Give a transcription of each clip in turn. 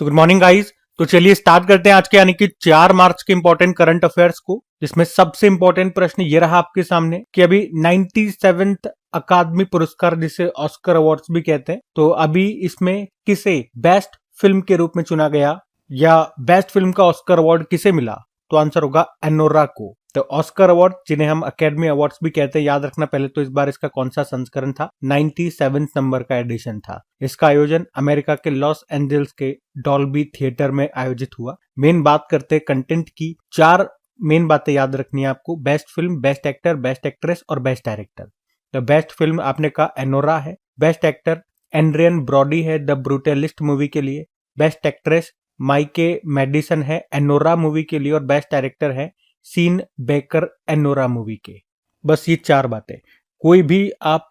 So good morning guys. तो चलिए start करते हैं आज के यानी कि 4 मार्च के इंपॉर्टेंट करंट अफेयर्स को, जिसमें सबसे इंपॉर्टेंट प्रश्न ये रहा आपके सामने कि अभी 97th अकादमी पुरस्कार जिसे ऑस्कर अवार्ड्स भी कहते हैं, तो अभी इसमें किसे बेस्ट फिल्म के रूप में चुना गया या बेस्ट फिल्म का ऑस्कर अवार्ड किसे मिला? तो आंसर होगा एनोरा को। तो ऑस्कर अवार्ड जिन्हें हम अकेडमी अवार्ड्स भी कहते हैं, याद रखना पहले तो इस बार इसका कौन सा संस्करण था, 97 नंबर का एडिशन था। इसका आयोजन अमेरिका के लॉस एंजल्स के डॉल्बी थिएटर में आयोजित हुआ। मेन बात करते हैं कंटेंट की, 4 मेन बातें याद रखनी है आपको। Best film, best actor, best actress और बेस्ट डायरेक्टर। तो बेस्ट फिल्म आपने कहा एनोरा है, बेस्ट एक्टर एंड्रियन ब्रॉडी है द ब्रूटलिस्ट मूवी के लिए, बेस्ट एक्ट्रेस माइके मेडिसन है एनोरा मूवी के लिए और बेस्ट डायरेक्टर है सीन बेकर एनोरा मूवी के। बस ये 4 बातें। कोई भी आप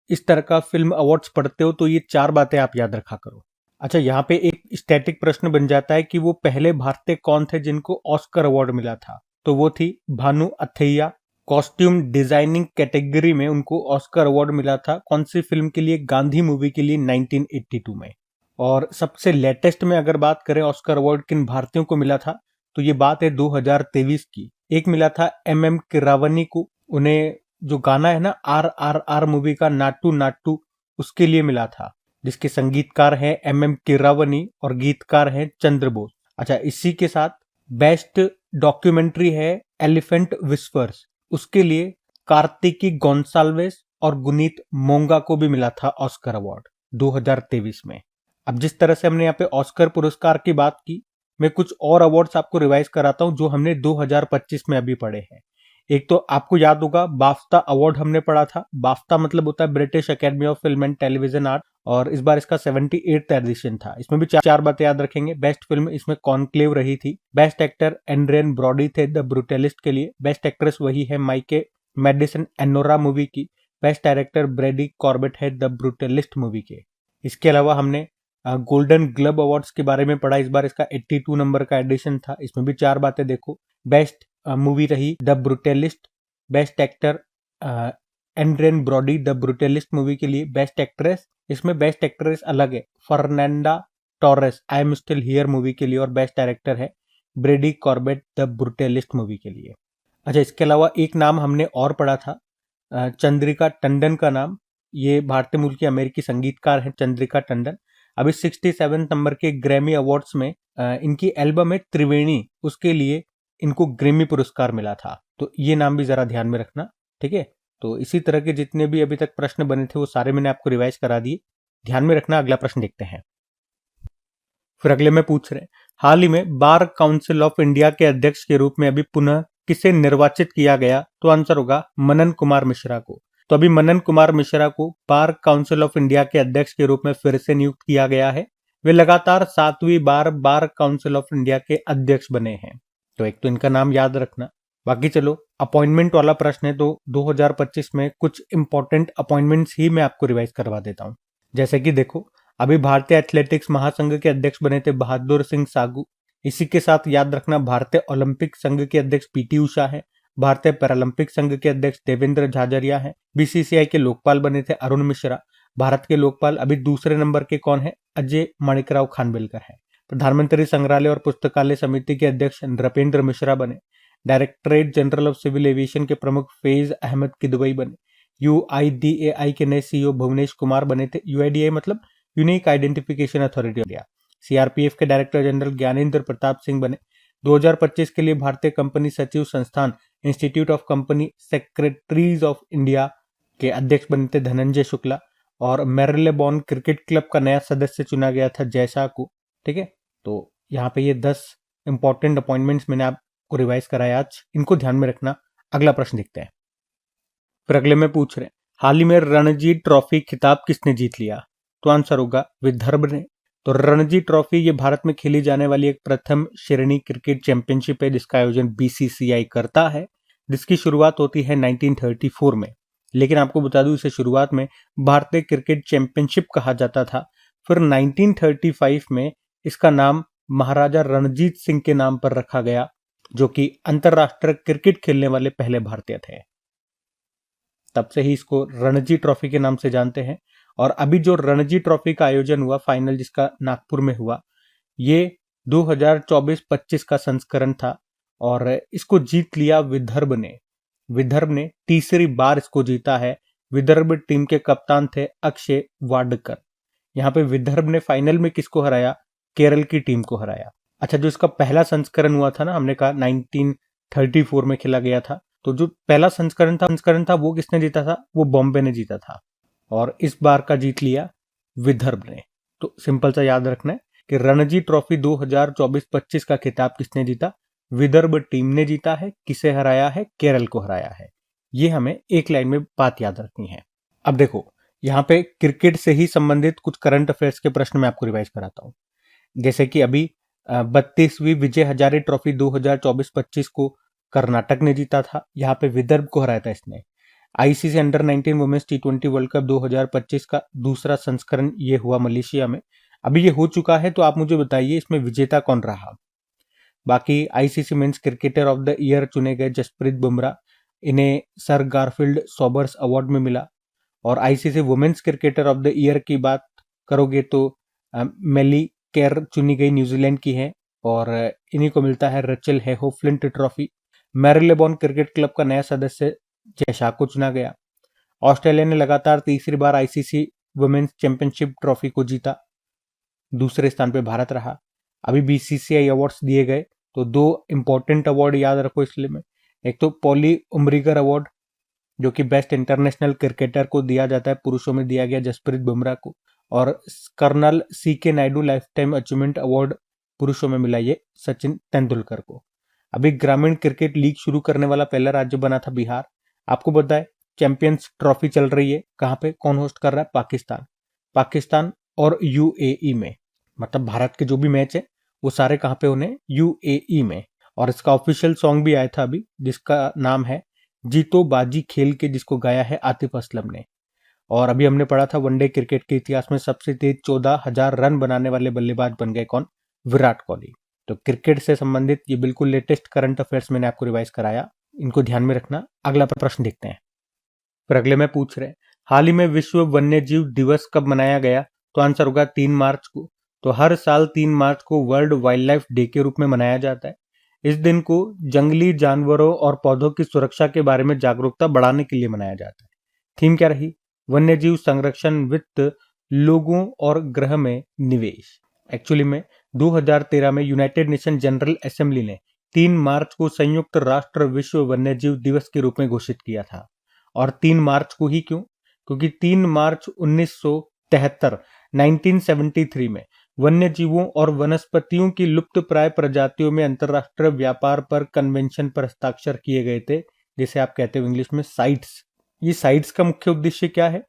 इस तरह का फिल्म अवार्ड्स पढ़ते हो तो ये 4 बातें आप याद रखा करो। अच्छा, यहाँ पे एक स्टैटिक प्रश्न बन जाता है कि वो पहले भारतीय कौन थे जिनको ऑस्कर अवार्ड मिला था? तो वो थी Bhanu Athaiya. Costume designing category में उनको ऑस्कर अवार्ड मिला था। कौन सी फिल्म के लिए? गांधी मूवी के लिए 1982 में। और सबसे लेटेस्ट में अगर बात करें ऑस्कर अवार्ड किन भारतीयों को मिला था, तो ये बात है 2023 की। एक मिला था एम किरावनी को, उन्हें जो गाना है ना RRR मूवी का नाटू नाटू, उसके लिए मिला था, जिसके संगीतकार हैं एम किरावनी और गीतकार हैं चंद्र बोस। अच्छा, इसी के साथ बेस्ट डॉक्यूमेंट्री है एलिफेंट विस्पर्स, उसके लिए कार्तिकी गोंसाल्वेस और गुनीत मोंगा को भी मिला था ऑस्कर अवार्ड 2023 में। अब जिस तरह से हमने यहाँ पे ऑस्कर पुरस्कार की बात की, मैं कुछ और अवार्ड्स आपको रिवाइज कराता हूँ जो हमने 2025 में अभी पढ़े हैं। एक तो आपको याद होगा बाफ्ता अवार्ड हमने पढ़ा था। बाफ्ता मतलब होता है British academy of film and television art, और इस बार इसका 78th एडिशन था। इसमें भी 4 बातें याद रखेंगे। बेस्ट फिल्म इसमें कॉन्क्लेव रही थी, बेस्ट एक्टर एंड्रियन ब्रॉडी थे द ब्रूटलिस्ट के लिए, बेस्ट एक्ट्रेस वही है माइके मेडिसन एनोरा मूवी की, बेस्ट डायरेक्टर ब्रेडी कॉर्बेट है द ब्रूटलिस्ट मूवी के। इसके अलावा हमने गोल्डन ग्लोब अवार्ड्स के बारे में पढ़ा। इस बार इसका 82 नंबर का एडिशन था। इसमें भी 4 बातें देखो। बेस्ट मूवी रही the Brutalist, best actor Adrien Brody the Brutalist movie के लिए, बेस्ट एक्ट्रेस, इसमें बेस्ट एक्ट्रेस अलग है Fernanda Torres I am still here movie के लिए, और बेस्ट डायरेक्टर है Brady Corbet the Brutalist movie के लिए। अच्छा, इसके अलावा एक नाम हमने और पढ़ा था, चंद्रिका टंडन का नाम। ये भारतीय मूल की अमेरिकी संगीतकार है चंद्रिका टंडन। अभी 67 नंबर के ग्रैमी अवार्ड्स में इनकी एल्बम है त्रिवेणी, उसके लिए इनको ग्रैमी पुरस्कार मिला था। तो ये नाम भी जरा ध्यान में रखना, ठीक है। तो इसी तरह के जितने भी अभी तक प्रश्न बने थे वो सारे मैंने आपको रिवाइज करा दिए, ध्यान में रखना। अगला प्रश्न देखते हैं। फिर अगले में पूछ रहे हैं, हाल ही में बार काउंसिल ऑफ इंडिया के अध्यक्ष के रूप में अभी पुनः किसे निर्वाचित किया गया? तो आंसर होगा मनन कुमार मिश्रा को। तो अभी मनन कुमार मिश्रा को बार काउंसिल ऑफ इंडिया के अध्यक्ष के रूप में फिर से नियुक्त किया गया है। वे लगातार 7वीं बार बार काउंसिल ऑफ इंडिया के अध्यक्ष बने हैं। तो एक तो इनका नाम याद रखना। बाकी चलो अपॉइंटमेंट वाला प्रश्न है, तो 2025 में कुछ इंपॉर्टेंट अपॉइंटमेंट्स ही मैं आपको रिवाइज करवा देता हूं। जैसे कि देखो, अभी भारतीय एथलेटिक्स महासंघ के अध्यक्ष बने थे बहादुर सिंह सागू। इसी के साथ याद रखना भारतीय ओलंपिक संघ के अध्यक्ष पीटी उषा है। भारतीय पैरालंपिक संघ के अध्यक्ष देवेंद्र झाझरिया हैं। बीसीसीआई के लोकपाल बने थे अरुण मिश्रा। भारत के लोकपाल अभी दूसरे नंबर के कौन है? अजय माणिकराव खानविलकर है। प्रधानमंत्री संग्रहालय और पुस्तकालय समिति के अध्यक्ष नृपेंद्र मिश्रा बने। Directorate general of civil aviation के प्रमुख फैज अहमद किदवई बने। यूआईडीएआई के नए सीईओ भुवनेश कुमार बने थे। यूआईडीएआई मतलब unique identification authority of India. CRPF के डायरेक्टर जनरल ज्ञानेंद्र प्रताप सिंह बने। 2025 के लिए भारतीय कंपनी सचिव संस्थान institute of company secretaries of India के अध्यक्ष बने थे धनंजय शुक्ला। और मेरिलेबॉर्न क्रिकेट क्लब का नया सदस्य चुना गया था जयशाह को, ठीक है। तो यहाँ पे ये 10 इंपॉर्टेंट अपॉइंटमेंट्स मैंने आपको रिवाइज कराया आज, इनको ध्यान में रखना। अगला प्रश्न देखते हैं। फिर अगले में पूछ रहे हैं, हाल ही में रणजी ट्रॉफी खिताब किसने जीत लिया? तो आंसर होगा विदर्भ ने। तो रणजी ट्रॉफी ये भारत में खेली जाने वाली एक प्रथम श्रेणी क्रिकेट चैंपियनशिप है, जिसका आयोजन बीसीसीआई करता है, जिसकी शुरुआत होती है 1934 में। लेकिन आपको बता दूं, इसे शुरुआत में भारतीय क्रिकेट चैंपियनशिप कहा जाता था। फिर 1935 में इसका नाम महाराजा रणजीत सिंह के नाम पर रखा गया, जो कि अंतरराष्ट्रीय क्रिकेट खेलने वाले पहले भारतीय थे। तब से ही इसको रणजी ट्रॉफी के नाम से जानते हैं। और अभी जो रणजी ट्रॉफी का आयोजन हुआ फाइनल, जिसका नागपुर में हुआ, ये 2024-25 का संस्करण था और इसको जीत लिया विदर्भ ने। विदर्भ ने तीसरी बार इसको जीता है। विदर्भ टीम के कप्तान थे अक्षय वाडकर। यहाँ पे विदर्भ ने फाइनल में किसको हराया? केरल की टीम को हराया। अच्छा, जो इसका पहला संस्करण हुआ था ना, हमने कहा 1934 में खेला गया था, तो जो पहला संस्करण था वो किसने जीता था? वो बॉम्बे ने जीता था और इस बार का जीत लिया विदर्भ ने। तो सिंपल सा याद रखना है कि रणजी ट्रॉफी 2024-25 का खिताब किसने जीता? विदर्भ टीम ने जीता है। किसे हराया है? केरल को हराया है। ये हमें एक लाइन में बात याद रखनी है। अब देखो, यहाँ पे क्रिकेट से ही संबंधित कुछ करंट अफेयर्स के प्रश्न मैं आपको रिवाइज कराता हूँ। जैसे कि अभी 32वीं विजय हजारे ट्रॉफी 2024-25 को कर्नाटक ने जीता था। यहाँ पे विदर्भ को हराया था इसने। आईसीसी अंडर 19 वुमेन्स टी20 वर्ल्ड कप 2025 का दूसरा संस्करण ये हुआ मलेशिया में। अभी ये हो चुका है, तो आप मुझे बताइए इसमें विजेता कौन रहा। बाकी ICC men's cricketer of the year चुने गए जसप्रीत बुमराह, इन्हें सर गारफील्ड सॉबर्स अवार्ड में मिला। और ICC women's cricketer of the year की बात करोगे तो मेली केर चुनी गई, न्यूजीलैंड की है और इन्हीं को मिलता है Rachael Heyhoe Flint trophy. Marylebone cricket club का नया सदस्य जयशाह को चुना गया। ऑस्ट्रेलिया ने लगातार तीसरी बार आईसीसी वुमेन्स चैंपियनशिप ट्रॉफी को जीता। दूसरे स्थान पे भारत रहा। अभी बीसीसीआई अवार्ड्स दिए गए, तो दो इंपॉर्टेंट अवार्ड याद रखो इसलिए में। एक तो पॉली उम्रीगर अवार्ड, जो कि बेस्ट इंटरनेशनल क्रिकेटर को दिया जाता है, पुरुषों में दिया गया जसप्रीत बुमराह को। और colonel CK Naidu lifetime achievement award पुरुषों में मिला ये सचिन तेंदुलकर को। अभी ग्रामीण क्रिकेट लीग शुरू करने वाला पहला राज्य बना था बिहार। आपको पता है चैंपियंस ट्रॉफी चल रही है, कहाँ पे, कौन होस्ट कर रहा है? पाकिस्तान और यूएई में। मतलब भारत के जो भी मैच है वो सारे कहाँ पे होने? यूएई में। और इसका ऑफिशियल सॉन्ग भी आया था अभी, जिसका नाम है जीतो बाजी खेल के, जिसको गाया है आतिफ असलम ने। और अभी हमने पढ़ा था वनडे क्रिकेट के इतिहास में सबसे तेज 14,000 रन बनाने वाले बल्लेबाज बन गए कौन? विराट कोहली। तो क्रिकेट से संबंधित ये बिल्कुल लेटेस्ट करंट अफेयर्स मैंने आपको रिवाइज कराया, इनको ध्यान में रखना। अगला प्रश्न देखते हैं। फिर अगले में पूछ रहे, हाल ही में विश्व वन्य जीव दिवस कब मनाया गया? तो आंसर होगा 3 मार्च को। तो हर साल 3 मार्च को वर्ल्ड वाइल्ड लाइफ डे के रूप में मनाया जाता है। इस दिन को जंगली जानवरों और पौधों की सुरक्षा के बारे में जागरूकता बढ़ाने के लिए मनाया जाता है। थीम क्या रही? वन्य जीव संरक्षण, वित्त, लोगों और ग्रह में निवेश। एक्चुअली में 2013 में यूनाइटेड नेशन जनरल असेंबली ने 3 मार्च को संयुक्त राष्ट्र विश्व वन्य जीव दिवस के रूप में घोषित किया था। और 3 मार्च को ही क्यों? क्योंकि 3 मार्च 1973 में वन्य जीवों और वनस्पतियों की लुप्त प्राय प्रजातियों में अंतरराष्ट्रीय व्यापार पर कन्वेंशन पर हस्ताक्षर किए गए थे, जिसे आप कहते हो इंग्लिश में साइट्स। ये साइट्स का मुख्य उद्देश्य क्या है?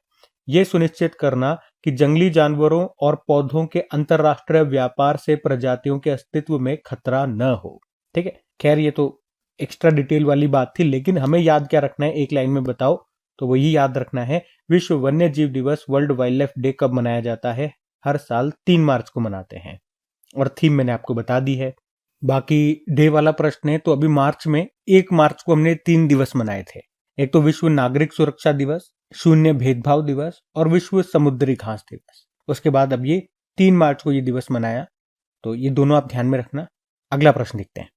ये सुनिश्चित करना कि जंगली जानवरों और पौधों के अंतरराष्ट्रीय व्यापार से प्रजातियों के अस्तित्व में खतरा न हो। ठीक है, खैर ये तो एक्स्ट्रा डिटेल वाली बात थी, लेकिन हमें याद क्या रखना है, एक लाइन में बताओ। तो वही याद रखना है, विश्व वन्य जीव दिवस, वर्ल्ड वाइल्ड लाइफ डे कब मनाया जाता है? हर साल 3 मार्च को मनाते हैं। और थीम मैंने आपको बता दी है। बाकी डे वाला प्रश्न है, तो अभी मार्च में 1 मार्च को हमने 3 दिवस मनाए थे। एक तो विश्व नागरिक सुरक्षा दिवस, शून्य भेदभाव दिवस और विश्व समुद्री घास दिवस। उसके बाद अब ये 3 मार्च को ये दिवस मनाया, तो ये दोनों आप ध्यान में रखना। अगला प्रश्न देखते हैं।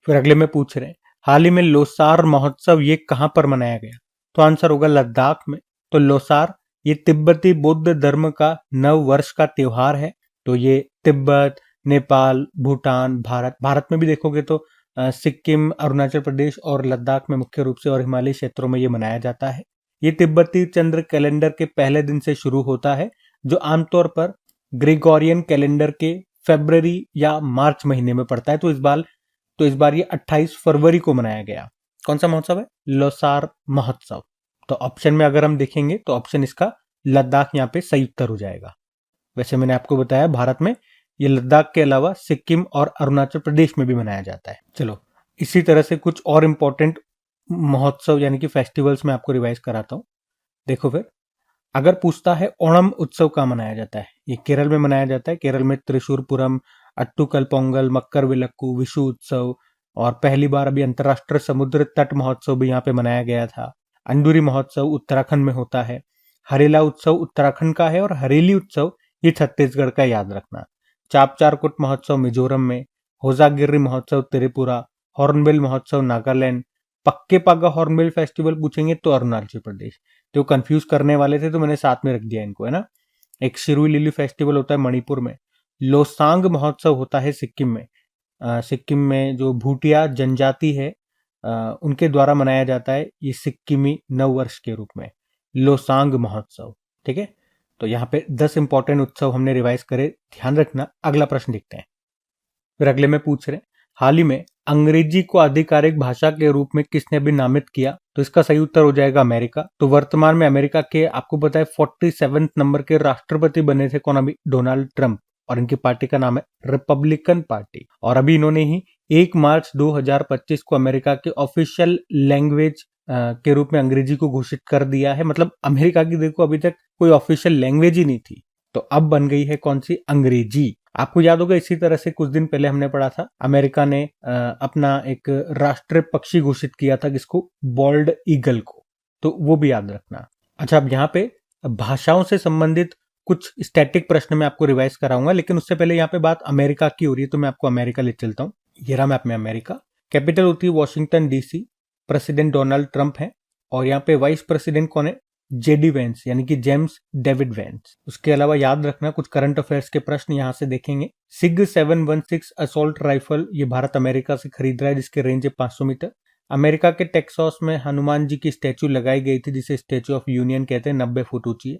फिर अगले में पूछ रहे हैं, हाल ही में लोसार महोत्सव ये कहां पर मनाया गया? तो आंसर होगा लद्दाख में। तो लोसार ये तिब्बती बौद्ध धर्म का नव वर्ष का त्योहार है। तो ये तिब्बत, नेपाल, भूटान, भारत में भी देखोगे तो सिक्किम, अरुणाचल प्रदेश और लद्दाख में मुख्य रूप से और हिमालयी क्षेत्रों में ये मनाया जाता है। ये तिब्बती चंद्र कैलेंडर के पहले दिन से शुरू होता है, जो आमतौर पर ग्रेगोरियन कैलेंडर के फरवरी या मार्च महीने में पड़ता है। तो इस बार ये 28 फरवरी को मनाया गया। कौन सा महोत्सव है? लोसार महोत्सव। तो ऑप्शन में अगर हम देखेंगे तो ऑप्शन इसका लद्दाख यहाँ पे सही उत्तर हो जाएगा। वैसे मैंने आपको बताया भारत में ये लद्दाख के अलावा सिक्किम और अरुणाचल प्रदेश में भी मनाया जाता है। चलो इसी तरह से कुछ और इंपॉर्टेंट महोत्सव यानी कि फेस्टिवल्स में आपको रिवाइज कराता हूँ। देखो फिर, अगर पूछता है ओणम उत्सव कहाँ मनाया जाता है? ये केरल में मनाया जाता है। केरल में त्रिशूरपुरम, अट्टुकल पोंगल, मक्कर विलक्कू, विशु उत्सव और पहली बार अभी अंतर्राष्ट्रीय समुद्र तट महोत्सव भी यहाँ पे मनाया गया था। अंडूरी महोत्सव उत्तराखंड में होता है। हरेला उत्सव उत्तराखंड का है और हरेली उत्सव ये छत्तीसगढ़ का, याद रखना। चापचारकुट महोत्सव मिजोरम में, होजागिरी महोत्सव त्रिपुरा, हॉर्नबिल महोत्सव नागालैंड, पक्के पागा हॉर्नबिल फेस्टिवल पूछेंगे तो अरुणाचल प्रदेश। तो कंफ्यूज करने वाले थे तो मैंने साथ में रख दिया इनको, है ना। एक शिरुई लिली फेस्टिवल होता है मणिपुर में, लोसांग महोत्सव होता है सिक्किम में। सिक्किम में जो भूटिया जनजाति है उनके द्वारा मनाया जाता है ये सिक्किमी नववर्ष के रूप में, लोसांग महोत्सव। ठीक है, तो यहाँ पे 10 इंपॉर्टेंट उत्सव हमने रिवाइज करे, ध्यान रखना। अगला प्रश्न देखते हैं। फिर अगले में पूछ रहे हैं, हाल ही में अंग्रेजी को आधिकारिक भाषा के रूप में किसने भी नामित किया? तो इसका सही उत्तर हो जाएगा अमेरिका। तो वर्तमान में अमेरिका के आपको पता है 47 नंबर के राष्ट्रपति बने थे कौन? अभी डोनाल्ड ट्रंप, और इनकी पार्टी का नाम है रिपब्लिकन पार्टी। और अभी इन्होंने ही 1 मार्च 2025 को अमेरिका के ऑफिशियल लैंग्वेज के रूप में अंग्रेजी को घोषित कर दिया है। मतलब अमेरिका की देखो अभी तक कोई ऑफिशियल लैंग्वेज ही नहीं थी, तो अब बन गई है कौन सी? अंग्रेजी। आपको याद होगा इसी तरह से कुछ दिन पहले हमने पढ़ा था, अमेरिका ने अपना एक राष्ट्रीय पक्षी घोषित किया था, किसको? बॉल्ड ईगल को। तो वो भी याद रखना। अच्छा, अब यहाँ पे भाषाओं से संबंधित कुछ स्टैटिक प्रश्न मैं आपको रिवाइज कराऊंगा, लेकिन उससे पहले यहाँ पे बात अमेरिका की हो रही है तो मैं आपको अमेरिका ले चलता हूँ। ये रहा मैप में अमेरिका। कैपिटल होती है Washington DC, president Donald Trump है, और यहाँ पे वाइस प्रेसिडेंट कौन है? जेडी वेंस, यानी कि जेम्स डेविड वेंस। उसके अलावा याद रखना कुछ करंट अफेयर्स के प्रश्न यहां से देखेंगे। सिग 716 असॉल्ट राइफल ये भारत अमेरिका से खरीद रहा है, जिसके रेंज है 500 मीटर। अमेरिका के टेक्सास में हनुमान जी की स्टैचू लगाई गई थी, जिसे स्टैचू ऑफ यूनियन कहते हैं, 90 फुट ऊंची है।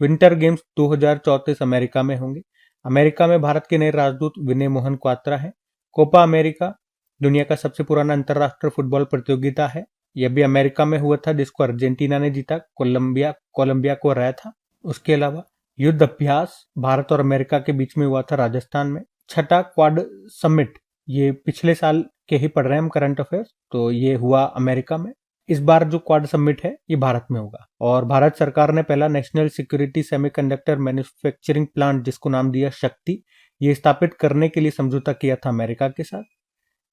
विंटर गेम्स 2034 अमेरिका में होंगे। अमेरिका में भारत के नए राजदूत विनय मोहन क्वात्रा है। कोपा अमेरिका दुनिया का सबसे पुराना अंतरराष्ट्रीय फुटबॉल प्रतियोगिता है, यह भी अमेरिका में हुआ था, जिसको अर्जेंटीना ने जीता, कोलंबिया को हराया था। उसके अलावा युद्ध अभ्यास भारत और अमेरिका के बीच में हुआ था राजस्थान में। छठा क्वाड समिट, ये पिछले साल के ही पढ़ रहे हैं हम करंट अफेयर्स, तो ये हुआ अमेरिका में। इस बार जो क्वाड समिट है ये भारत में होगा। और भारत सरकार ने पहला national security semiconductor manufacturing plant, जिसको नाम दिया शक्ति, ये स्थापित करने के लिए समझौता किया था अमेरिका के साथ।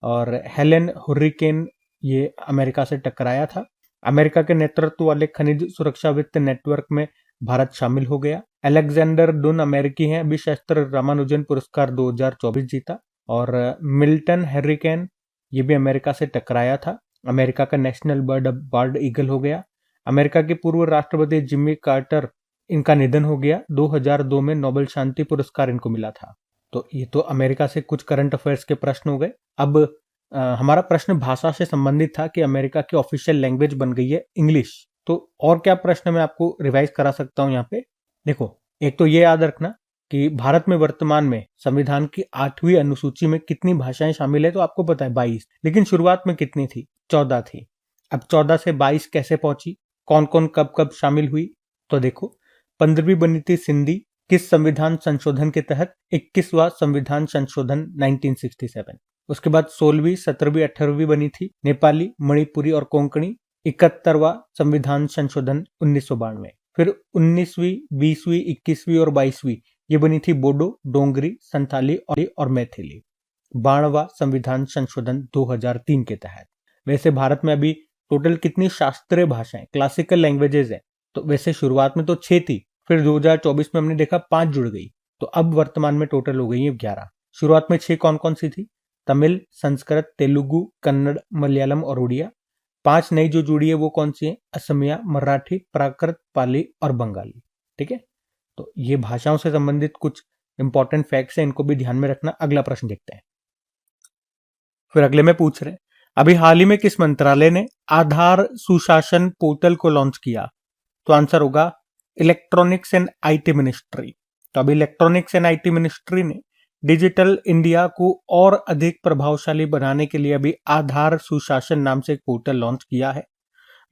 और हेलेन हुर्रिकेन ये अमेरिका से टकराया था। अमेरिका के नेतृत्व वाले खनिज सुरक्षा वित्त नेटवर्क में भारत शामिल हो गया। अलेक्जेंडर डुन अमेरिकी हैं, अभी शास्त्र रामानुजन पुरस्कार 2024 जीता। और मिल्टन हेरिकेन ये भी अमेरिका से टकराया था। अमेरिका का नेशनल बर्ड ईगल हो गया। अमेरिका के पूर्व राष्ट्रपति जिम्मी कार्टर, इनका निधन हो गया। 2002 में नोबेल शांति पुरस्कार इनको मिला था। तो ये तो अमेरिका से कुछ करंट अफेयर्स के प्रश्न हो गए। अब हमारा प्रश्न भाषा से संबंधित था कि अमेरिका की ऑफिशियल लैंग्वेज बन गई है इंग्लिश। तो और क्या प्रश्न मैं आपको रिवाइज करा सकता हूं यहाँ पे? देखो, एक तो ये याद रखना कि भारत में वर्तमान में संविधान की 8वीं अनुसूची में कितनी भाषाएं शामिल है? तो आपको पता है 22, लेकिन शुरुआत में कितनी थी? 14 थी। अब 14 से 22 कैसे पहुंची? कौन कौन कब कब शामिल हुई? तो देखो, 15वीं बनी थी सिंधी, किस संविधान संशोधन के तहत? 21वां संविधान संशोधन 1967। उसके बाद 16वीं, 17वीं, 18वीं बनी थी नेपाली, मणिपुरी और कोंकणी। 71वां संविधान संशोधन 1992। फिर 19वीं, 20वीं, 21वीं और 22वीं ये बनी थी बोडो, डोंगरी, संथाली और मैथिली। 92वां संविधान संशोधन 2003 के तहत। वैसे भारत में अभी टोटल कितनी शास्त्रीय भाषाएं, क्लासिकल लैंग्वेजेस है? तो वैसे शुरुआत में तो 6 थी, फिर 2024 में हमने देखा 5 जुड़ गई, तो अब वर्तमान में टोटल हो गई है 11। शुरुआत में 6 कौन कौन सी थी? तमिल, संस्कृत, तेलुगु, कन्नड़, मलयालम और उड़िया। 5 नई जो जुड़ी है वो कौन सी है? असमिया, मराठी, प्राकृत, पाली और बंगाली। ठीक है, तो ये भाषाओं से संबंधित कुछ इंपॉर्टेंट फैक्ट्स हैं, इनको भी ध्यान में रखना। अगला प्रश्न देखते हैं। फिर अगले में पूछ रहे हैं, अभी हाल ही में किस मंत्रालय ने आधार सुशासन पोर्टल को लॉन्च किया? तो आंसर होगा इलेक्ट्रॉनिक्स एंड आईटी मिनिस्ट्री। तो अभी इलेक्ट्रॉनिक्स एंड आईटी मिनिस्ट्री ने डिजिटल इंडिया को और अधिक प्रभावशाली बनाने के लिए अभी आधार सुशासन नाम से एक पोर्टल लॉन्च किया है।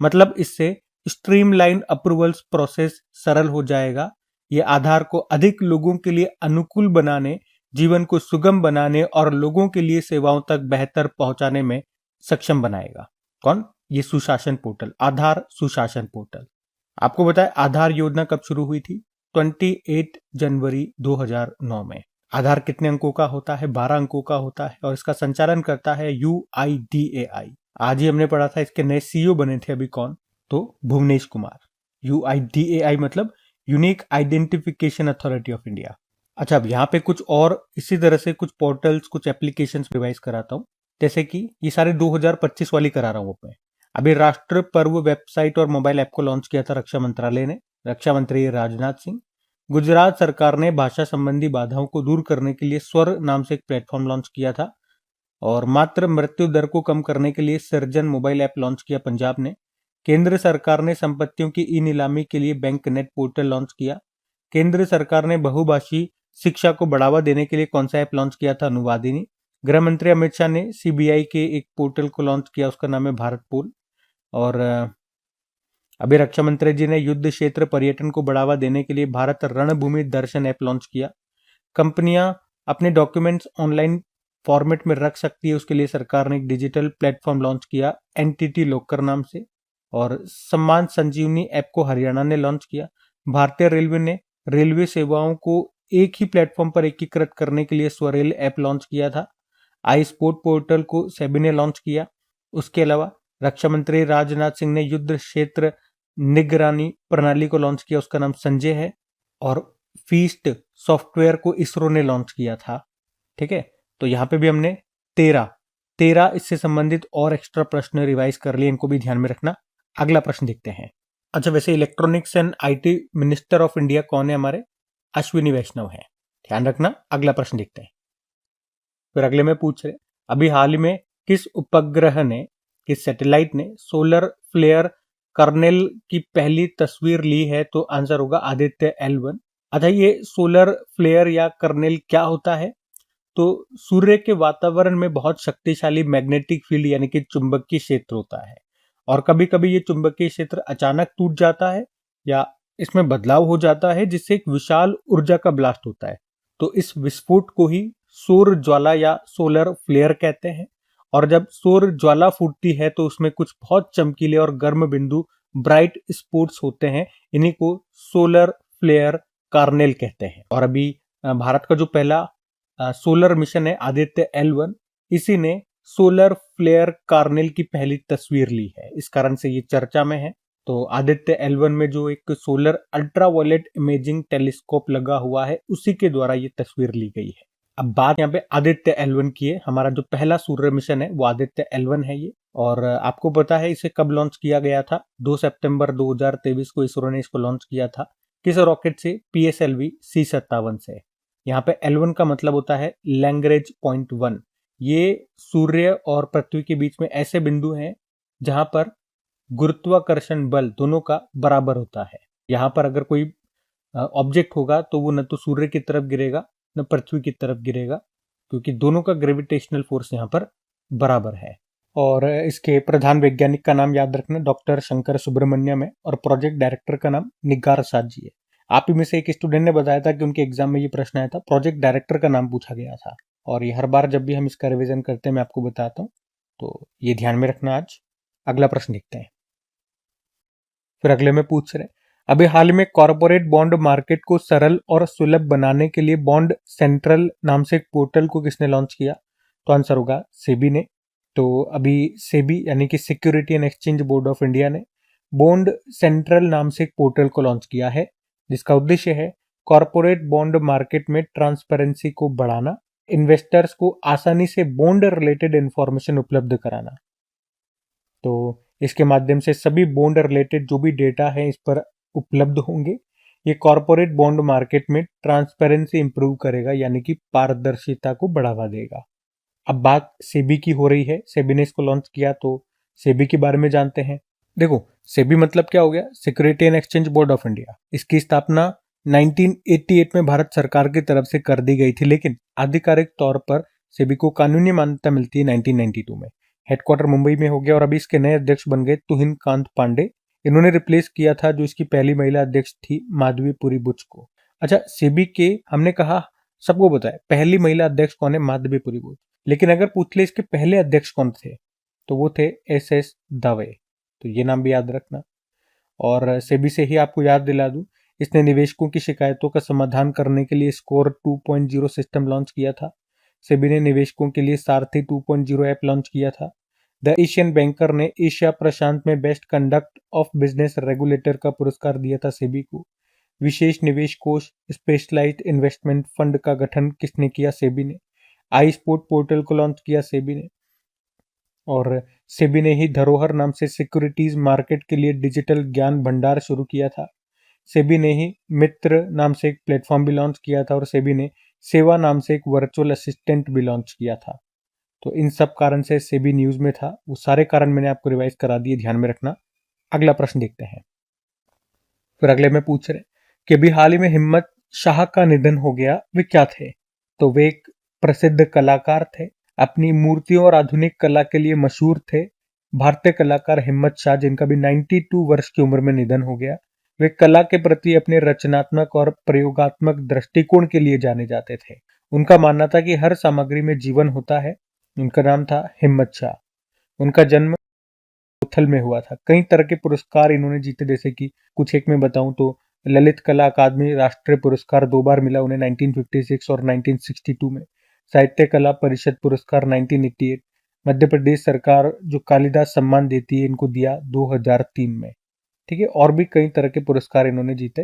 मतलब इससे स्ट्रीमलाइन अप्रूवल्स प्रोसेस सरल हो जाएगा। ये आधार को अधिक लोगों के लिए अनुकूल बनाने, जीवन को सुगम बनाने और लोगों के लिए सेवाओं तक बेहतर पहुंचाने में सक्षम बनाएगा। कौन? ये सुशासन पोर्टल, आधार सुशासन पोर्टल। आपको बताएं आधार योजना कब शुरू हुई थी? 28 जनवरी 2009 में। आधार कितने अंकों का होता है? 12 अंकों का होता है, और इसका संचालन करता है UIDAI। आज ही हमने पढ़ा था, इसके नए CEO बने थे अभी। कौन? तो भुवनेश कुमार। UIDAI मतलब unique identification authority of India. अच्छा, अब यहाँ पे कुछ और इसी तरह से कुछ पोर्टल्स, कुछ एप्लीकेशंस रिवाइज कराता हूँ। जैसे कि ये सारे 2025 वाली करा रहा हूँ मैं। अभी राष्ट्र पर्व वेबसाइट और मोबाइल ऐप को लॉन्च किया था रक्षा मंत्रालय ने, रक्षा मंत्री राजनाथ सिंह। गुजरात सरकार ने भाषा संबंधी बाधाओं को दूर करने के लिए स्वर नाम से एक प्लेटफॉर्म लॉन्च किया था। और मात्र मृत्यु दर को कम करने के लिए सर्जन मोबाइल ऐप लॉन्च किया पंजाब ने। केंद्र सरकार ने संपत्तियों की ई नीलामी के लिए बैंक नेट पोर्टल लॉन्च किया। केंद्र सरकार ने बहुभाषी शिक्षा को बढ़ावा देने के लिए कौन सा ऐप लॉन्च किया था? अनुवादिनी। गृह मंत्री अमित शाह ने सीबीआई के एक पोर्टल को लॉन्च किया, उसका नाम है भारत पोल। और अभी रक्षा मंत्री जी ने युद्ध क्षेत्र पर्यटन को बढ़ावा देने के लिए भारत रणभूमि दर्शन ऐप लॉन्च किया। कंपनियां अपने डॉक्यूमेंट्स ऑनलाइन फॉर्मेट में रख सकती है, उसके लिए सरकार ने एक डिजिटल प्लेटफॉर्म लॉन्च किया एनटीटी लॉकर नाम से। और सम्मान संजीवनी ऐप को हरियाणा ने लॉन्च किया। भारतीय रेलवे ने रेलवे सेवाओं को एक ही प्लेटफॉर्म पर एकीकृत करने के लिए स्वरेल ऐप लॉन्च किया था। आई स्पोर्ट पोर्टल को सेबी ने लॉन्च किया। उसके अलावा रक्षा मंत्री राजनाथ सिंह ने युद्ध क्षेत्र निगरानी प्रणाली को लॉन्च किया, उसका नाम संजय है। और फीस्ट सॉफ्टवेयर को इसरो ने लॉन्च किया था। ठीक है, तो यहाँ पे भी हमने 13 इससे संबंधित और एक्स्ट्रा प्रश्न रिवाइज कर लिए, इनको भी ध्यान में रखना। अगला प्रश्न देखते हैं। अच्छा, वैसे electronics and IT minister of India कौन है? हमारे अश्विनी वैष्णव है, ध्यान रखना। अगला प्रश्न देखते हैं। फिर अगले में पूछ रहे, अभी हाल ही में किस उपग्रह ने, किस सैटेलाइट ने सोलर फ्लेयर कर्नेल की पहली तस्वीर ली है? तो आंसर होगा आदित्य L1। अच्छा, ये सोलर फ्लेयर या कर्नेल क्या होता है? तो सूर्य के वातावरण में बहुत शक्तिशाली मैग्नेटिक फील्ड यानी कि चुंबकीय क्षेत्र होता है। और कभी कभी ये चुंबकीय क्षेत्र अचानक टूट जाता है या इसमें बदलाव हो जाता है, जिससे एक विशाल ऊर्जा का ब्लास्ट होता है। तो इस विस्फोट को ही सौर ज्वाला या सोलर फ्लेयर कहते हैं। और जब सौर ज्वाला फूटती है तो उसमें कुछ बहुत चमकीले और गर्म बिंदु, ब्राइट स्पॉट्स होते हैं, इन्हीं को सोलर फ्लेयर कार्नेल कहते हैं। और अभी भारत का जो पहला सोलर मिशन है आदित्य L1, इसी ने सोलर फ्लेयर कार्नेल की पहली तस्वीर ली है, इस कारण से ये चर्चा में है। तो आदित्य L1 में जो एक सोलर अल्ट्रावायलेट इमेजिंग टेलीस्कोप लगा हुआ है, उसी के द्वारा ये तस्वीर ली गई है। अब बात यहाँ पे आदित्य L1 की है। हमारा जो पहला सूर्य मिशन है वो आदित्य L1 है ये। और आपको पता है इसे कब लॉन्च किया गया था? 2 सितंबर 2023 को इसरो ने इसको लॉन्च किया था। किस रॉकेट से? PSLV C57 से। यहाँ पे L1 का मतलब होता है लैग्रेंज पॉइंट 1। ये सूर्य और पृथ्वी के बीच में ऐसे बिंदु हैं जहां पर गुरुत्वाकर्षण बल दोनों का बराबर होता है। यहाँ पर अगर कोई ऑब्जेक्ट होगा तो वो न तो सूर्य की तरफ गिरेगा न पृथ्वी की तरफ गिरेगा, क्योंकि दोनों का ग्रेविटेशनल फोर्स यहाँ पर बराबर है। और इसके प्रधान वैज्ञानिक का नाम याद रखना, डॉक्टर शंकर सुब्रमण्यम है। और प्रोजेक्ट डायरेक्टर का नाम निगार साध जी है। आप ही में से एक स्टूडेंट ने बताया था कि उनके एग्जाम में ये प्रश्न आया था, प्रोजेक्ट डायरेक्टर का नाम पूछा गया था। और ये हर बार जब भी हम इसका रिवीजन करते हैं मैं आपको बताता हूँ, तो ये ध्यान में रखना आज। अगला प्रश्न देखते हैं। फिर अगले में पूछ रहे, अभी हाल में कॉरपोरेट बॉन्ड मार्केट को सरल और सुलभ बनाने के लिए बॉन्ड सेंट्रल नाम से एक पोर्टल को किसने लॉन्च किया? तो आंसर होगा सेबी ने। तो अभी सेबी यानी कि security and exchange board of India ने बॉन्ड सेंट्रल नाम से एक पोर्टल को लॉन्च किया है, जिसका उद्देश्य है कॉरपोरेट बॉन्ड मार्केट में ट्रांसपेरेंसी को बढ़ाना, इन्वेस्टर्स को आसानी से बॉन्ड रिलेटेड इंफॉर्मेशन उपलब्ध कराना। तो इसके माध्यम से सभी बॉन्ड रिलेटेड जो भी डेटा है इस पर उपलब्ध होंगे। ये कॉरपोरेट बॉन्ड मार्केट में ट्रांसपेरेंसी इंप्रूव करेगा, यानी कि पारदर्शिता को बढ़ावा देगा। अब बात सेबी की हो रही है, सेबी ने इसको लॉन्च किया, तो सेबी के बारे में जानते हैं। देखो, सेबी मतलब क्या हो गया? Security and exchange board of India. इसकी स्थापना 1988 में भारत सरकार की तरफ से कर दी गई थी, लेकिन आधिकारिक तौर पर सेबी को कानूनी मान्यता मिलती है 1992 में। हेडक्वार्टर मुंबई में हो गया और अभी इसके नए अध्यक्ष बन गए तुहिन कांत पांडे। इन्होंने रिप्लेस किया था जो इसकी पहली महिला अध्यक्ष थी माधवीपुरी बुच को। अच्छा, सेबी के हमने कहा सबको बताया पहली महिला अध्यक्ष कौन है? माधवीपुरी बुच। लेकिन अगर पूछ ले इसके पहले अध्यक्ष कौन थे, तो वो थे SS दवे। तो ये नाम भी याद रखना। और सेबी से ही आपको याद दिला दूं, इसने निवेशकों की शिकायतों का समाधान करने के लिए स्कोर 2.0 सिस्टम लॉन्च किया था। सेबी ने निवेशकों के लिए सारथी 2.0 ऐप लॉन्च किया था। द एशियन बैंकर ने एशिया प्रशांत में best conduct of business regulator का पुरस्कार दिया था सेबी को। विशेष निवेश कोष स्पेशलाइज्ड इन्वेस्टमेंट फंड का गठन किसने किया? सेबी ने। आई स्पोर्ट पोर्टल को लॉन्च किया सेबी ने। और सेबी ने ही धरोहर नाम से सिक्योरिटीज मार्केट के लिए डिजिटल ज्ञान भंडार शुरू किया था। सेबी ने ही मित्र नाम से एक प्लेटफॉर्म भी लॉन्च किया था और सेबी ने सेवा नाम से एक वर्चुअल असिस्टेंट भी लॉन्च किया था। तो इन सब कारण से सेबी न्यूज में था, वो सारे कारण मैंने आपको रिवाइज करा दिए, ध्यान में रखना। अगला प्रश्न देखते हैं। फिर अगले में पूछ रहे कि अभी हाल ही में हिम्मत शाह का निधन हो गया, वे क्या थे? तो वे एक प्रसिद्ध कलाकार थे, अपनी मूर्तियों और आधुनिक कला के लिए मशहूर थे। भारतीय कलाकार हिम्मत शाह, जिनका भी 92 वर्ष की उम्र में निधन हो गया, वे कला के प्रति अपने रचनात्मक और प्रयोगात्मक दृष्टिकोण के लिए जाने जाते थे। उनका मानना था कि हर सामग्री में जीवन होता है। उनका नाम था हिम्मत शाह। उनका जन्म लोथल में हुआ था। कई तरह के पुरस्कार इन्होंने जीते, जैसे कि कुछ एक में बताऊं तो ललित कला अकादमी राष्ट्रीय पुरस्कार 2 बार मिला उन्हें, 1956 और 1962 में। साहित्य कला परिषद पुरस्कार 1988। मध्य प्रदेश सरकार जो कालिदास सम्मान देती है इनको दिया 2003 में। ठीक है, और भी कई तरह के पुरस्कार इन्होंने जीते।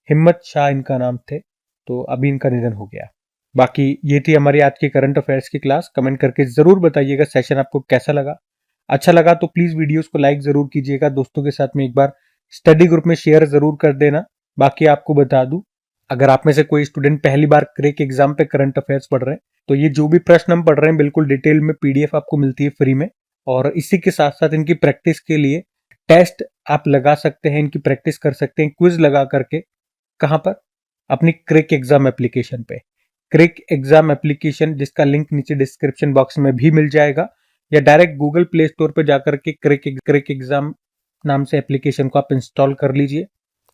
हिम्मत शाह इनका नाम थे। तो अभी इनका निधन हो गया। बाकी ये थी हमारी आज की करंट अफेयर्स की क्लास। कमेंट करके जरूर बताइएगा सेशन आपको कैसा लगा। अच्छा लगा तो प्लीज वीडियोस को लाइक जरूर कीजिएगा, दोस्तों के साथ में एक बार स्टडी ग्रुप में शेयर जरूर कर देना। बाकी आपको बता दूं, अगर आप में से कोई स्टूडेंट पहली बार क्रेक एग्जाम पे करंट अफेयर्स पढ़ रहे हैं तो ये जो भी प्रश्न हम पढ़ रहे हैं बिल्कुल डिटेल में पीडीएफ आपको मिलती है फ्री में। और इसी के साथ साथ इनकी प्रैक्टिस के लिए टेस्ट आप लगा सकते हैं, इनकी प्रैक्टिस कर सकते हैं क्विज लगा करके। कहां पर? अपनी क्रेक एग्जाम एप्लीकेशन पे। क्रेक एग्जाम एप्लीकेशन जिसका लिंक नीचे डिस्क्रिप्शन बॉक्स में भी मिल जाएगा, या डायरेक्ट गूगल प्ले स्टोर पर जाकर के क्रेक एग्जाम नाम से एप्लीकेशन को आप इंस्टॉल कर लीजिए।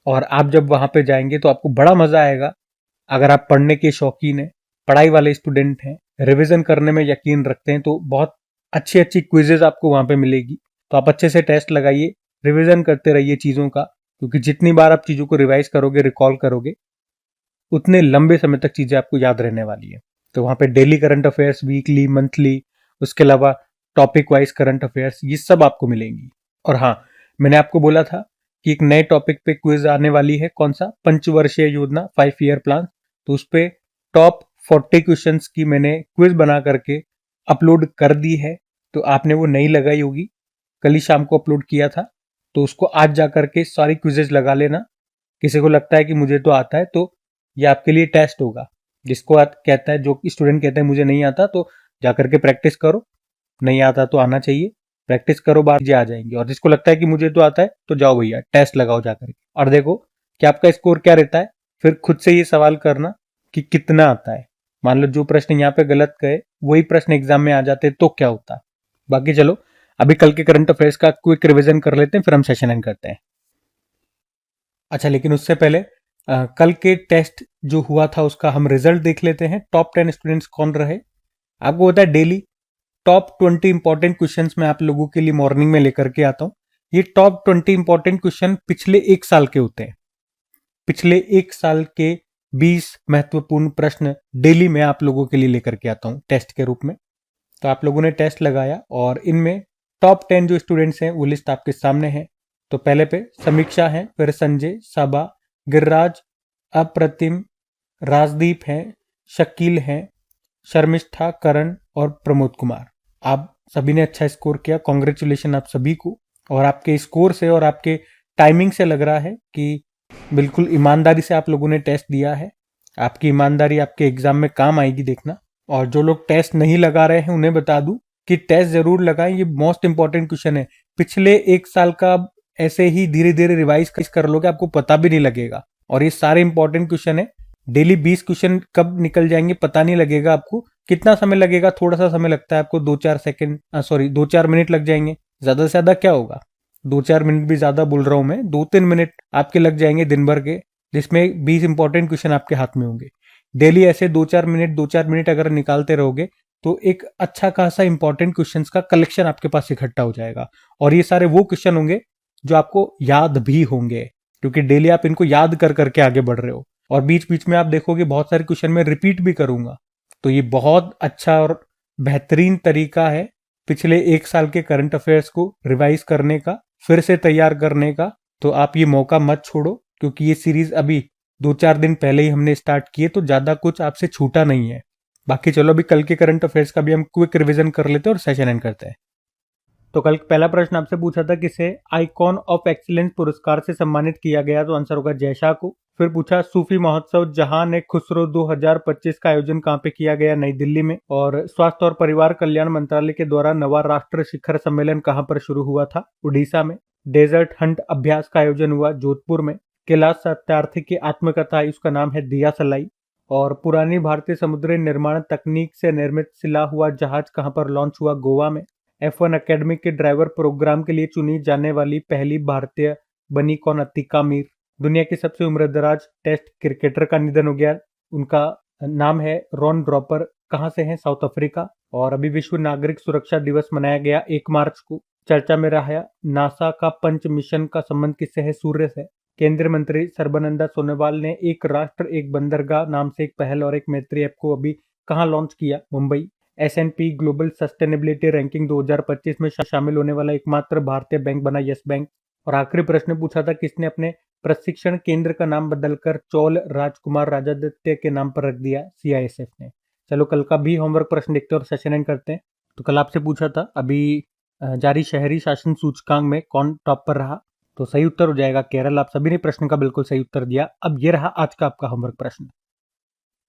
और आप जब वहां पे जाएंगे तो आपको बड़ा मजा आएगा। अगर आप पढ़ने के शौकीन हैं, पढ़ाई वाले स्टूडेंट हैं, रिवीजन करने में यकीन रखते हैं, तो बहुत अच्छी अच्छी क्विजेज आपको वहां पे मिलेगी। तो आप अच्छे से टेस्ट लगाइए, रिवीजन करते रहिए चीजों का, क्योंकि जितनी बार आप चीजों को रिवाइज करोगे, रिकॉल करोगे, उतने लंबे समय तक चीजें आपको याद रहने वाली है। तो वहां पे daily current affairs, weekly, monthly, उसके अलावा टॉपिक वाइज करंट अफेयर्स, ये सब आपको मिलेंगी। और हाँ, मैंने आपको बोला था कि एक नए टॉपिक पे क्विज आने वाली है। कौन सा? पंचवर्षीय योजना, 5 ईयर प्लान। तो उस पे टॉप 40 क्वेश्चंस की मैंने क्विज बना करके अपलोड कर दी है। तो आपने वो नहीं लगाई होगी, कल ही शाम को अपलोड किया था, तो उसको आज जा करके सारी क्विजेज लगा लेना। किसी को लगता है कि मुझे तो आता है, तो ये आपके लिए टेस्ट होगा। जिसको कहता है, जो स्टूडेंट कहता है मुझे नहीं आता, तो जाकर के प्रैक्टिस करो। नहीं आता तो आना चाहिए, प्रैक्टिस करो, बार आ जाएंगे। और जिसको लगता है कि मुझे तो आता है, तो जाओ भैया टेस्ट लगाओ जाकर के, और देखो कि आपका स्कोर क्या रहता है। फिर खुद से ये सवाल करना कि कितना आता है। मान लो जो प्रश्न यहाँ पे गलत गए वही प्रश्न एग्जाम में आ जाते तो क्या होता। बाकी चलो अभी कल के करंट अफेयर्स का क्विक रिवीजन कर लेते हैं, फिर हम सेशन एंड करते हैं। अच्छा, लेकिन उससे पहले कल के टेस्ट जो हुआ था उसका हम रिजल्ट देख लेते हैं। टॉप 10 स्टूडेंट्स कौन रहे। आपको होता है डेली टॉप 20 इंपॉर्टेंट क्वेश्चंस मैं आप लोगों के लिए मॉर्निंग में लेकर के आता हूं। ये टॉप 20 इंपॉर्टेंट क्वेश्चन पिछले 1 साल के होते हैं। पिछले 1 साल के 20 महत्वपूर्ण प्रश्न डेली मैं आप लोगों के लिए लेकर के आता हूं टेस्ट के रूप में। तो आप लोगों ने टेस्ट लगाया और इनमें टॉप 10 जो स्टूडेंट्स हैं वो लिस्ट आपके सामने है। तो पहले पे समीक्षा है, फिर संजय, सबा, गिरिराज, अप्रतिम, राजदीप हैं, शकील हैं, शर्मिष्ठा, करण और प्रमोद कुमार। आप सभी ने अच्छा स्कोर किया, कॉन्ग्रेचुलेशन आप सभी को। और आपके स्कोर से और आपके टाइमिंग से लग रहा है कि बिल्कुल ईमानदारी से आप लोगों ने टेस्ट दिया है। आपकी ईमानदारी आपके एग्जाम में काम आएगी, देखना। और जो लोग टेस्ट नहीं लगा रहे हैं उन्हें बता दूं कि टेस्ट जरूर लगाएं, ये मोस्ट इंपॉर्टेंट क्वेश्चन है। पिछले 1 साल का ऐसे ही धीरे धीरे रिवाइज कर लोगे, आपको पता भी नहीं लगेगा। और ये सारे इंपॉर्टेंट क्वेश्चन है। डेली 20 क्वेश्चन कब निकल जाएंगे पता नहीं लगेगा आपको। कितना समय लगेगा? थोड़ा सा समय लगता है आपको, 2-4 सेकंड, 2-4 मिनट लग जाएंगे। ज्यादा से ज्यादा क्या होगा, 2-4 मिनट भी ज्यादा बोल रहा हूं मैं, 2-3 मिनट आपके लग जाएंगे दिन भर के, जिसमें 20 इंपॉर्टेंट क्वेश्चन आपके हाथ में होंगे। डेली ऐसे 2-4 मिनट अगर निकालते रहोगे तो एक अच्छा खासा इंपॉर्टेंट क्वेश्चंस का कलेक्शन आपके पास इकट्ठा हो जाएगा। और ये सारे वो क्वेश्चन होंगे जो आपको याद भी होंगे, क्योंकि डेली आप इनको याद कर करके आगे बढ़ रहे हो। और बीच बीच में आप देखोगे बहुत सारे क्वेश्चन में रिपीट भी करूंगा। तो ये बहुत अच्छा और बेहतरीन तरीका है पिछले 1 साल के करंट अफेयर्स को रिवाइज करने का, फिर से तैयार करने का। तो आप ये मौका मत छोड़ो, क्योंकि ये सीरीज अभी 2-4 दिन पहले ही हमने स्टार्ट किए, तो ज्यादा कुछ आपसे छूटा नहीं है। बाकी चलो अभी कल के करंट अफेयर्स का भी हम क्विक रिवीजन कर लेते हैं और सेशन एंड करते हैं। तो कल पहला प्रश्न आपसे पूछा था किसे आइकॉन ऑफ एक्सीलेंस पुरस्कार से सम्मानित किया गया, तो आंसर होगा जयशाह को। फिर पूछा सूफी महोत्सव जहां ए खुसरो 2025 का आयोजन कहाँ पे किया गया, नई दिल्ली में। और स्वास्थ्य और परिवार कल्याण मंत्रालय के द्वारा नवा राष्ट्र शिखर सम्मेलन कहाँ पर शुरू हुआ था, उड़ीसा में। डेजर्ट हंट अभ्यास का आयोजन हुआ जोधपुर में। कैलाश सत्यार्थी की आत्मकथा आई, उसका नाम है दिया सलाई। और पुरानी भारतीय समुद्री निर्माण तकनीक से निर्मित सिला हुआ जहाज कहाँ पर लॉन्च हुआ, गोवा में। F1 अकेडमी के ड्राइवर प्रोग्राम के लिए चुनी जाने वाली पहली भारतीय बनी कौन, अतिका मीर। दुनिया की सबसे उम्रदराज टेस्ट क्रिकेटर का निधन हो गया, उनका नाम है रॉन ड्रॉपर, कहाँ से हैं, साउथ अफ्रीका। और अभी विश्व नागरिक सुरक्षा दिवस मनाया गया 1 मार्च को। चर्चा में रहा नासा का पंच मिशन का संबंध किससे है, सूर्य से। केंद्रीय मंत्री सर्बानंद सोनोवाल ने एक राष्ट्र एक बंदरगाह नाम से एक पहल और एक मैत्री ऐप को अभी कहाँ लॉन्च किया, Mumbai. S&P global sustainability ranking 2025 में शामिल होने वाला एकमात्र भारतीय बैंक बना यस बैंक। और आखिरी प्रश्न पूछा था किसने अपने प्रशिक्षण केंद्र का नाम बदलकर चौल राजकुमार राजादित्य के नाम पर रख दिया, CISF ने। चलो कल का भी होमवर्क प्रश्न देखते हैं और सेशन एंड करते हैं। तो कल आपसे पूछा था अभी जारी शहरी शासन सूचकांक में कौन टॉप पर रहा, तो सही उत्तर हो जाएगा केरल। आप सभी ने प्रश्न का बिल्कुल सही उत्तर दिया। अब ये रहा आज का आपका होमवर्क प्रश्न।